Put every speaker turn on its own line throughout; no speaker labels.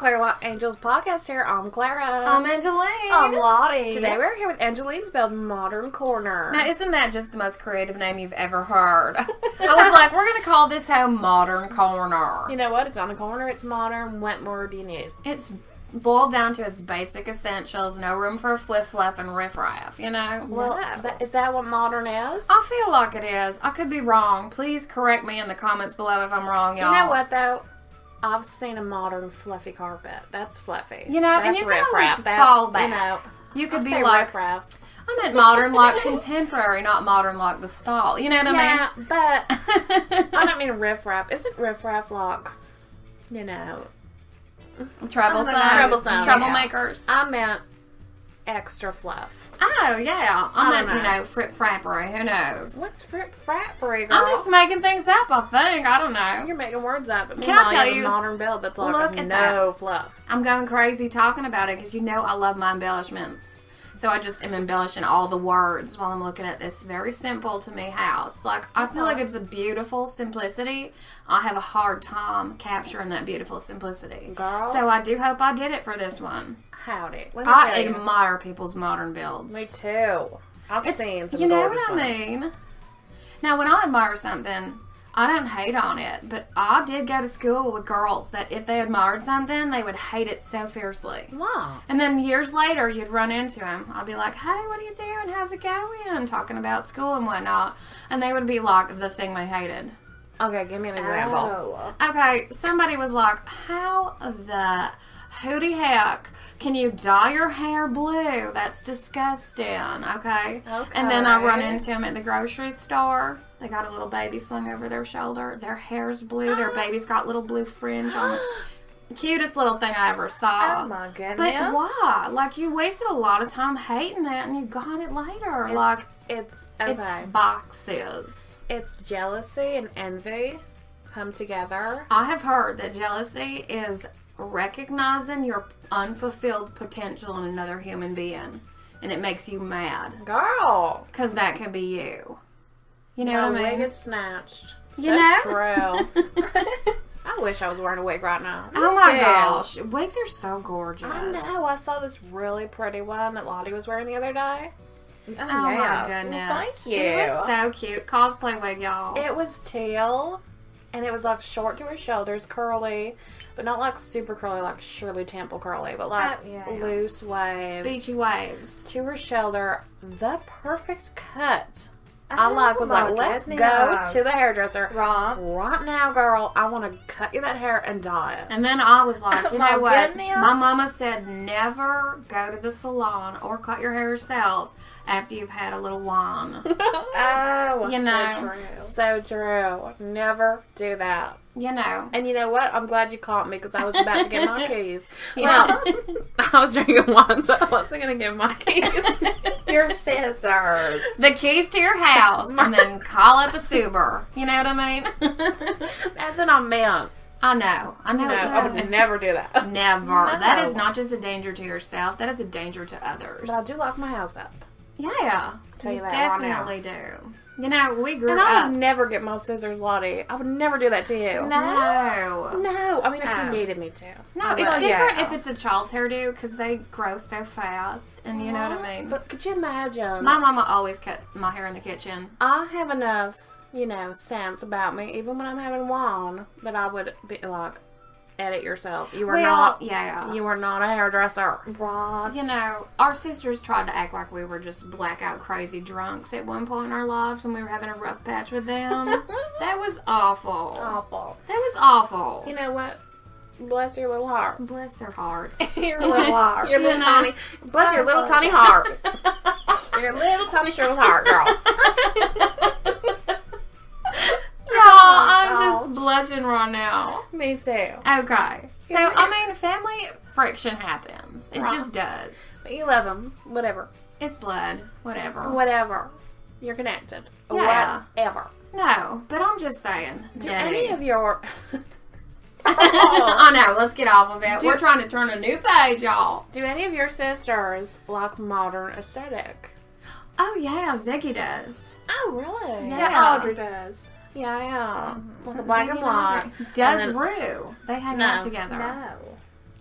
Claralot Angels podcast here. I'm Clara.
I'm Angeline.
I'm Lottie.
Today we're here with Angeline's Build Modern Corner.
Now, isn't that just the most creative name you've ever heard? I was like, we're going to call this home Modern Corner.
You know what? It's on a corner. It's modern. What more do you need?
It's boiled down to its basic essentials. No room for fluff and riffraff, you know?
Well, is that what modern is?
I feel like it is. I could be wrong. Please correct me in the comments below if I'm wrong, y'all.
You know what, though? I've seen a modern fluffy carpet. That's fluffy.
You know,
that's
and you can
riffraff.
always fall back.
You know,
you could
I'll
be
say
like,
riffraff.
I meant modern like contemporary, not modern like the style. You know what I mean?
Yeah, but I don't mean riffraff. Isn't riffraff like, you know,
Troublesome. Troublemakers.
I meant extra fluff.
Oh, yeah. I meant,
don't know.
fripfrappery. Who knows?
What's frappery, girl?
I'm just making things up, I think. I don't know.
You're making words up. But
Can I tell
you
you?
have a modern build that's like
Look at
no fluff.
I'm going crazy talking about it because you know I love my embellishments. So I just am embellishing all the words while I'm looking at this very simple to me house. Like, I feel like it's a beautiful simplicity. I have a hard time capturing that beautiful simplicity.
Girl.
So I do hope I did it for this one.
Howdy.
I admire people's modern builds.
Me too. I've seen some
You know
gorgeous
what I mean? Now, when I admire something, I don't hate on it, but I did go to school with girls that if they admired something, they would hate it so fiercely.
Wow.
And then years later, you'd run into them. I'd be like, hey, what are you doing? How's it going? Talking about school and whatnot. And they would be like the thing they hated.
Okay, give me an example.
Oh.
Okay, somebody was like, how the hootie heck can you dye your hair blue? That's disgusting, okay? And then I run into them at the grocery store. They got a little baby slung over their shoulder. Their hair's blue. Their baby's got little blue fringe on it. Cutest little thing I ever saw.
Oh my goodness.
But why? Like, you wasted a lot of time hating that and you got it later.
It's
It's boxes.
It's jealousy and envy come together.
I have heard that jealousy is recognizing your unfulfilled potential in another human being. And it makes you mad.
Girl.
Because that can be you. You know
My
what I mean?
wig is snatched.
You
So
know?
true. I wish I was wearing a wig right now.
Oh my
too.
gosh. Wigs are so gorgeous.
I know. I saw this really pretty one that Lottie was wearing the other day.
Oh,
Oh my
yes.
goodness.
Well, thank you.
It was so cute. Cosplay wig, y'all.
It was teal, and it was like short to her shoulders, curly, but not like super curly, like Shirley Temple curly, but like
yeah.
loose waves.
Beachy waves.
To her shoulder, the perfect cut.
Oh,
was
my
like, let's go
goodness.
to the hairdresser.
Right
Now, girl, I want to cut you that hair and dye it.
And then I was like, you
My
know what?
goodness.
My mama said never go to the salon or cut your hair yourself after you've had a little wine.
Oh,
You know.
So true. Never do that.
You know.
And you know what? I'm glad you caught me because I was about to get my keys.
Yeah.
Well, I was drinking wine, so I wasn't going to get my keys.
Your scissors.
The keys to your house and then call up a Suber. You know what I mean?
That's what I meant.
I know.
No, I would never do that.
Never.
No.
That is not just a danger to yourself. That is a danger to others.
But I do lock my house up.
Yeah.
Tell you
You
that right now.
definitely do. You know, we grew
And I
up.
would never get my scissors, Lottie. I would never do that to you.
No.
No. I mean, if
Oh.
you needed me to.
No,
I
it's
would.
different
yeah.
if it's a child's hairdo because they grow so fast, and you know what I mean.
But could you imagine?
My mama always cut my hair in the kitchen.
I have enough, sense about me, even when I'm having wine, that I would be like, edit yourself. You are
yeah.
You are not a hairdresser.
Right.
You know, our sisters tried to act like we were just blackout crazy drunks at one point in our lives when we were having a rough patch with them. That was awful.
Awful.
That was awful.
You know what? Bless your little heart.
Bless their hearts.
Your little heart.
Your little
know.
tiny. Bless your little tiny heart. Your little tiny Shirley heart, girl.
Y'all, I'm just blushing right now.
Me too.
Okay. So, I mean, family friction happens. It
Right.
just does.
But you love them. Whatever.
It's blood. Whatever.
Whatever. You're connected.
Yeah.
Whatever.
No, but I'm just saying.
Do
Daddy.
any of your...
I know, let's get off of it. We're trying to turn a new page, y'all.
Do any of your sisters like modern aesthetic?
Oh, yeah, Ziggy does.
Oh, really?
Yeah.
Yeah, Audrey does.
Yeah. Like a black and
Ziggy
white.
Audrey. Does
And then-
Rue. They hang out together.
No.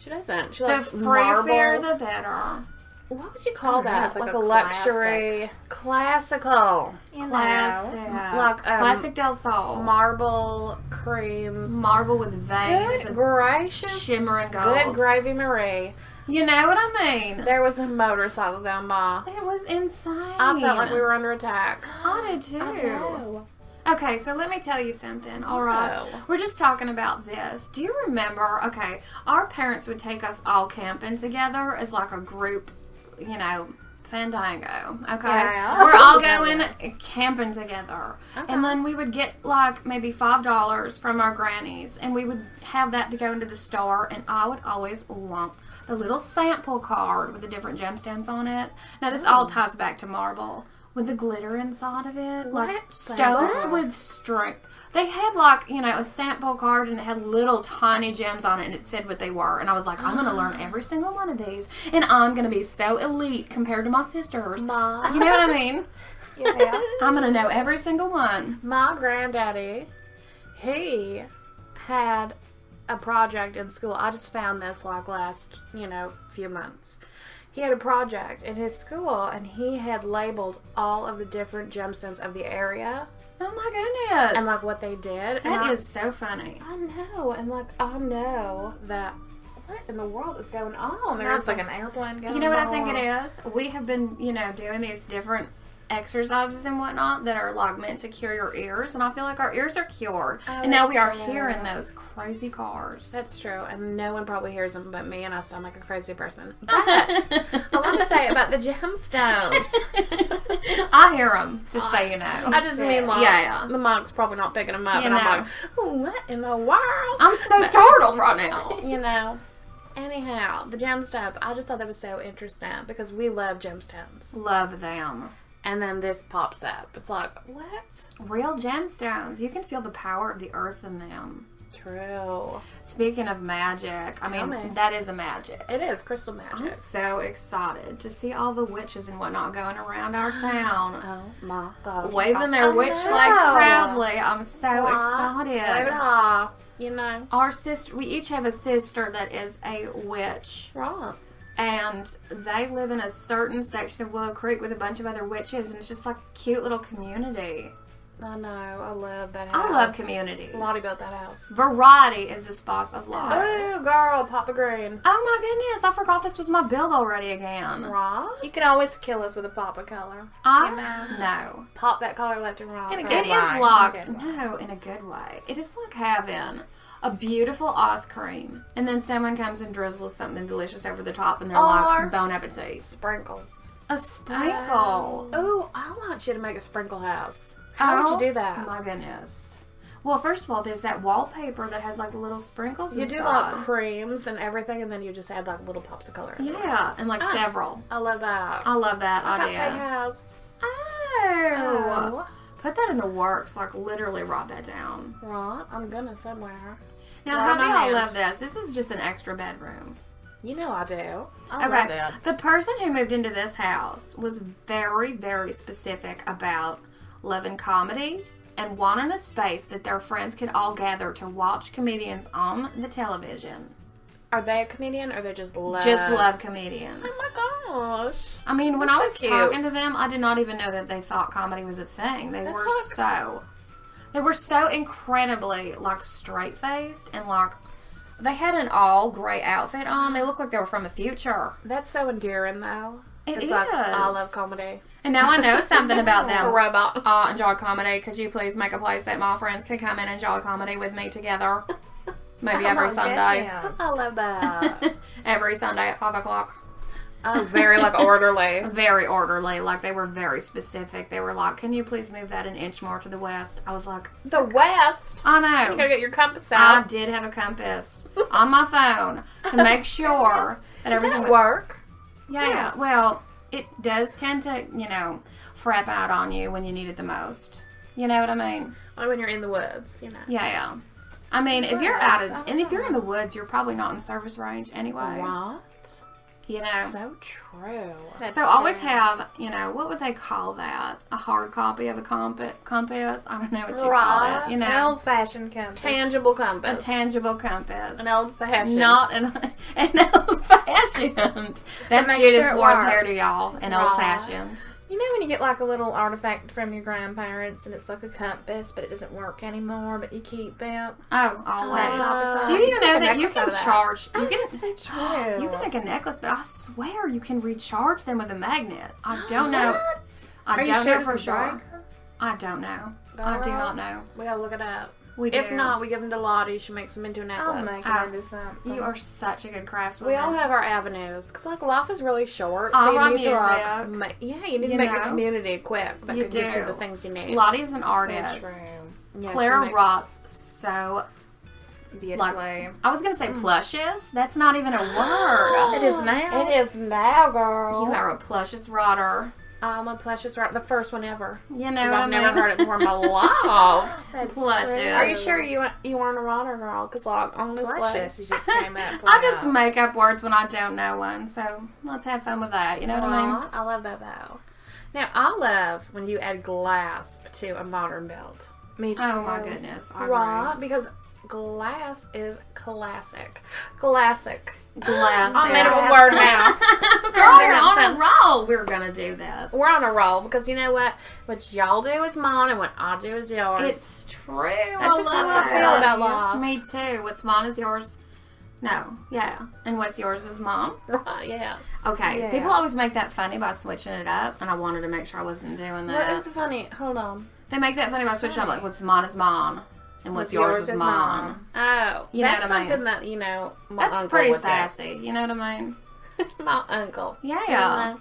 She doesn't. She
The
likes
free-fair,
marble.
the better.
What would you call that?
It's
like
like
a
a
luxury, classical,
You know.
Classic.
like
Classic Del Sol.
marble creams.
Marble with veins.
Good
and
gracious,
shimmering gold.
good gravy, Marie.
You know what I mean?
There was a motorcycle going by.
It was insane.
I felt like we were under attack.
I did too.
Oh.
Okay, so let me tell you something. All right.
No.
We're just talking about this. Do you remember? Okay, our parents would take us all camping together as like a group, you know, fandango. Okay.
Yeah.
We're all going camping together.
Okay.
And then we would get like maybe $5 from our grannies and we would have that to go into the store, and I would always want the little sample card with the different gemstones on it. Now this all ties back to marble. With the glitter inside of it. Like
What?
stones with strength. They had like, you know, a sample card and it had little tiny gems on it and it said what they were. And I was like, I'm going to learn every single one of these. And I'm going to be so elite compared to my sisters.
Ma.
You know what I mean?
Yeah.
I'm going to know every single one.
My granddaddy, he had a project in school. I just found this like last, few months. He had a project in his school and he had labeled all of the different gemstones of the area
Oh my goodness.
and like what they did.
That
and
is so funny.
I know, and like I know that what in the world is going on?
Now it's like an airplane going
You know what I think
by.
it is? We have been, doing these different exercises and whatnot that are like meant to cure your ears, and I feel like our ears are cured.
Oh,
and now
that's
we are
true.
hearing those crazy cars.
That's true, and no one probably hears them but me, and I sound like a crazy person. But I want to say about the gemstones.
I hear them, just so you know.
I just mean like
Yeah.
the mic's probably not picking them up,
You
and I'm
know.
like, oh, what in the world?
I'm so startled right now.
Anyhow, the gemstones. I just thought that was so interesting because we love gemstones.
Love them.
And then this pops up. It's like, what?
Real gemstones. You can feel the power of the earth in them.
True.
Speaking of magic, I
Tell
mean,
me.
that is a magic.
It is crystal
I'm
magic.
so excited to see all the witches and whatnot going around our town.
Oh my gosh.
Waving their
I
witch
know.
flags proudly. I'm so
Wave it
excited.
high.
Our sister, we each have a sister that is a witch,
Right.
and they live in a certain section of Willow Creek with a bunch of other witches, and it's just like a cute little community.
I know. I love that house.
I love communities.
Lottie built that house.
Variety is the spice of life.
Oh, girl. Papa Green.
Oh my goodness, I forgot this was my build already again.
Right.
You can always kill us with a papa color.
No.
Pop that color left and right.
In a
It
good
is
way.
like,
In a good way.
no, in a good way. It is like having a beautiful ice cream, and then someone comes and drizzles something delicious over the top, and they're
Or-
like, bon appetit.
Sprinkles.
A sprinkle.
Oh, I want you to make a sprinkle house. How would you do that?
My goodness. Well, first of all, there's that wallpaper that has like little sprinkles
You do
inside.
like creams and everything, and then you just add like little pops of color.
Yeah, and like several.
I love that.
I love that
Cupcake
idea.
house.
Oh. Put that in the works. Like, literally write that down.
Right. I'm gonna somewhere.
Now,
Right
how
on
do
my
y'all
hands.
love this? This is just an extra bedroom.
You know I do.
I love
Okay,
it.
the person who moved into this house was very, very specific about loving comedy and wanting a space that their friends could all gather to watch comedians on the television.
Are they a comedian or they just love?
Just love comedians.
Oh my gosh.
I mean, when
That's
I
so
was
cute.
talking to them, I did not even know that they thought comedy was a thing. They were so incredibly like straight faced and like they had an all gray outfit on. They looked like they were from the future.
That's so endearing though.
It
It's like, I
is.
love comedy.
And now I know something about
A
them.
robot.
Enjoy comedy. Could you please make a place that my friends could come and enjoy comedy with me together? Maybe every
Oh,
Sunday.
goodness.
I love that.
Every Sunday at 5 o'clock.
Oh, very like orderly.
Very orderly. Like, they were very specific. They were like, can you please move that an inch more to the west? I was like,
The West.
I
You
know.
gotta get your compass
I
out.
did have a compass on my phone to make sure that
Does
everything
that work?
Yeah. Well, it does tend to, frap out on you when you need it the most. You know what I mean?
Like when you're in the woods,
Yeah. I mean, if you're
Woods,
out of,
I
and if you're
know.
in the woods, you're probably not in service range anyway.
What?
You know?
So true.
That's
So always
true.
have, you know, what would they call that? A hard copy of a compass? I don't know what you call
Right.
it. You know,
An old-fashioned compass.
Tangible compass.
a tangible compass.
An old-fashioned.
Not an old-fashioned. That's
make
Judith
sure it
Ward's
works.
hair to y'all. An
Right.
old-fashioned.
You know when you get like a little artifact from your grandparents and it's like a compass, but it doesn't work anymore, but you keep it?
Oh, always.
Uh,
Do you
make
know
a
that you
necklace out
can
of that.
charge? You
Oh,
can.
that's so true.
You can make a necklace, but I swear you can recharge them with a magnet. I don't know.
What?
I
Are you
don't
sure
know
it
for
doesn't
sure.
break?
I don't know.
Girl,
I do not know.
We gotta look it up.
We do.
If not, we give them to Lottie. She makes them into a necklace.
I'll make
Oh.
it into something.
You are such a good craftswoman.
We all have our avenues, because like life is really short.
All
so you
our
need to
music.
you need to
You
make your
know?
community equipped that
You
can get you
do.
the things you need.
Lottie is an
So
artist.
true.
Yeah,
Clara
she makes-
rots so.
Beautifully.
I was gonna say plushes. That's not even a word.
It is now.
It is now, girl.
You are a plushes rotter.
I'm a plushes right, the first one ever.
You know
'Cause
what I
I've
mean?
never heard it before in my life.
That's
Plushes.
true.
Are you sure you weren't a rotter, girl? Because like honestly,
Precious, you just came up.
I just
wow.
make up words when I don't know one. So let's have fun with that. You know what I mean?
Right. I love that though. Now I love when you add glass to a modern build.
Me too.
Oh my goodness. I
Right,
agree.
because glass is classic. Classic.
Glass.
I'm in
Yeah.
a word now.
Girl, you're
Doing
on a
some-
roll. We're gonna do this.
We're on a roll because you know what? What y'all do is mine and what I do is yours.
It's true.
That's just how I feel about life.
Me too. What's mine is yours. No. Yeah. And what's yours is mine.
Right, yes.
Okay.
Yes.
People always make that funny by switching it up, and I wanted to make sure I wasn't doing
What
that.
is the funny? Hold on.
They make that funny by switching up, like what's mine is mine, and what's yours is mine.
Oh,
You know
that's
what I mean?
something that, you know, my
That's
uncle
pretty
would do.
sassy. You know what I mean?
My uncle.
Yeah.
You know,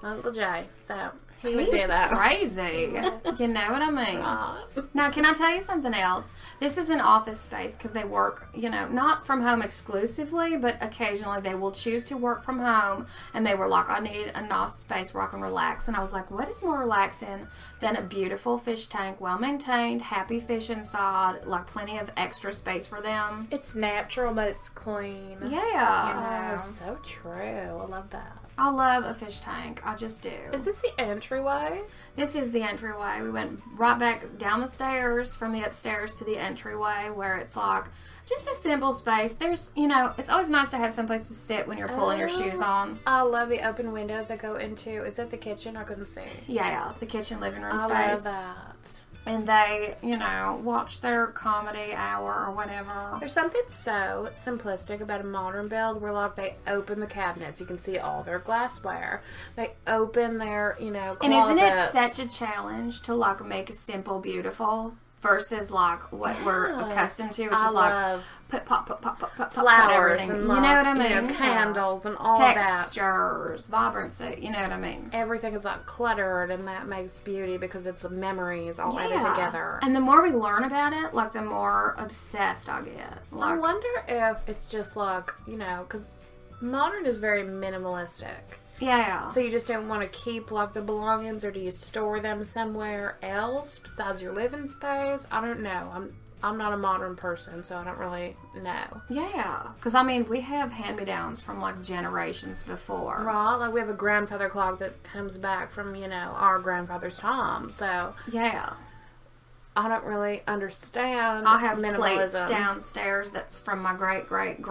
my Uncle Jay. So, he would
He's
do that.
crazy. You know what I mean?
Right.
Now, can I tell you something else? This is an office space because they work, you know, not from home exclusively, but occasionally they will choose to work from home. And they were like, I need a nice space where I can relax. And I was like, what is more relaxing than a beautiful fish tank, well maintained, happy fish inside, like plenty of extra space for them?
It's natural, but it's clean.
Yeah.
Oh, so true. I love that.
I love a fish tank. I just do.
Is this the entryway?
This is the entryway. We went right back down the stairs from the upstairs to the entryway where it's like just a simple space. There's, you know, it's always nice to have someplace to sit when you're pulling your shoes on.
I love the open windows that go into, is it the kitchen? I couldn't see.
Yeah, the kitchen living room
I
space.
love that.
And they, you know, watch their comedy hour or whatever.
There's something so simplistic about a modern build where, like, they open the cabinets. You can see all their glassware. They open their, you know,
And
closets.
isn't it such a challenge to like make it simple beautiful versus like what we're
Yes.
accustomed to, which
I
is like
love
put pop,
flowers
everything.
and,
You
like,
know what I mean?
you know, candles and all that.
Textures, vibrancy. You know what I mean?
Everything is like cluttered, and that makes beauty because it's memories all added together.
And the more we learn about it, like the more obsessed I get.
I
Like,
wonder if it's just like, you know, because modern is very minimalistic.
yeah.
So you just don't want to keep like the belongings, or do you store them somewhere else besides your living space? I don't know. I'm not a modern person, so I don't really know.
Yeah. Because, I mean, we have hand-me-downs from, like, generations before.
Right? Like we have a grandfather clock that comes back from, you know, our grandfather's time. So
Yeah.
I don't really understand
I have
minimalism.
plates downstairs that's from my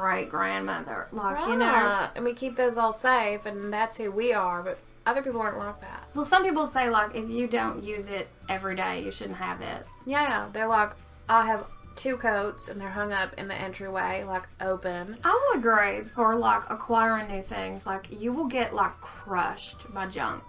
great-great-great-grandmother. Like,
Right.
you know.
And we keep those all safe, and that's who we are, but other people aren't like that.
Well, some people say, like, if you don't use it every day, you shouldn't have it.
Yeah, they're like, I have 2 coats, and they're hung up in the entryway, like, open.
I will agree for, like, acquiring new things. Like, you will get, like, crushed by junk.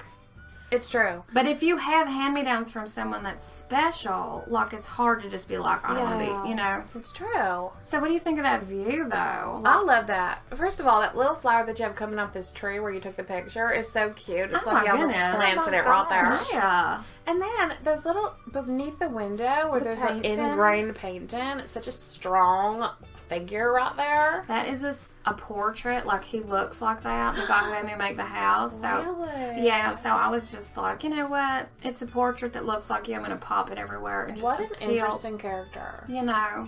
It's true.
But if you have hand-me-downs from someone that's special, like, it's hard to just be like, I don't want to be, you know.
It's true.
So what do you think of that view, though?
I love that. First of all, that little flower that you have coming off this tree where you took the picture is so cute. It's
Oh
like
my
you almost
goodness.
planted
Oh
it right there.
gosh.
Yeah.
And then those little, beneath the window where
The
there's like
painting.
ingrained painting, it's such a strong figure right there.
That is a portrait. Like, he looks like that. The guy who had me make the house. So,
Really?
yeah, so I was just like, you know what? It's a portrait that looks like you. I'm going to pop it everywhere and just
What an
appeal.
interesting character.
You know.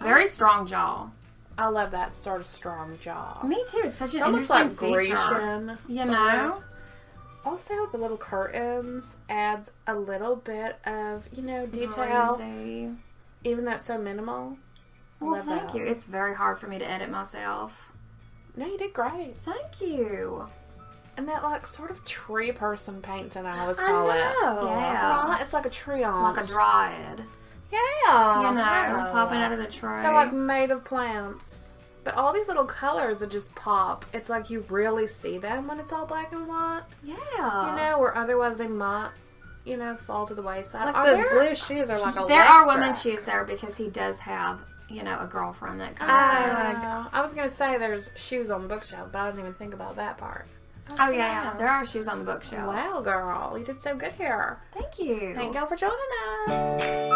Very strong jaw.
I love that sort of strong jaw.
Me too. It's such an
It's almost
interesting
like
feature.
Grecian.
You know?
Also, the little curtains adds a little bit of, detail.
Crazy.
Even though it's so minimal.
Well, thank you. It's very hard for me to edit myself.
No, you did great.
Thank you.
And that, like, sort of tree person painting, I always call it.
Yeah.
Right? It's like a tree on.
Like a dryad.
Yeah.
You know, popping out of the tree.
They're, like, made of plants. But all these little colors that just pop, it's like you really see them when it's all black and white.
Yeah.
Where otherwise they might, fall to the wayside.
Like those blue shoes are like
There are women's shoes there because he does have, a girlfriend that goes there.
I was going to say there's shoes on the bookshelf, but I didn't even think about that part.
Oh, yeah. There are shoes on the bookshelf.
Wow, girl. You did so good here.
Thank you.
Thank y'all for joining us.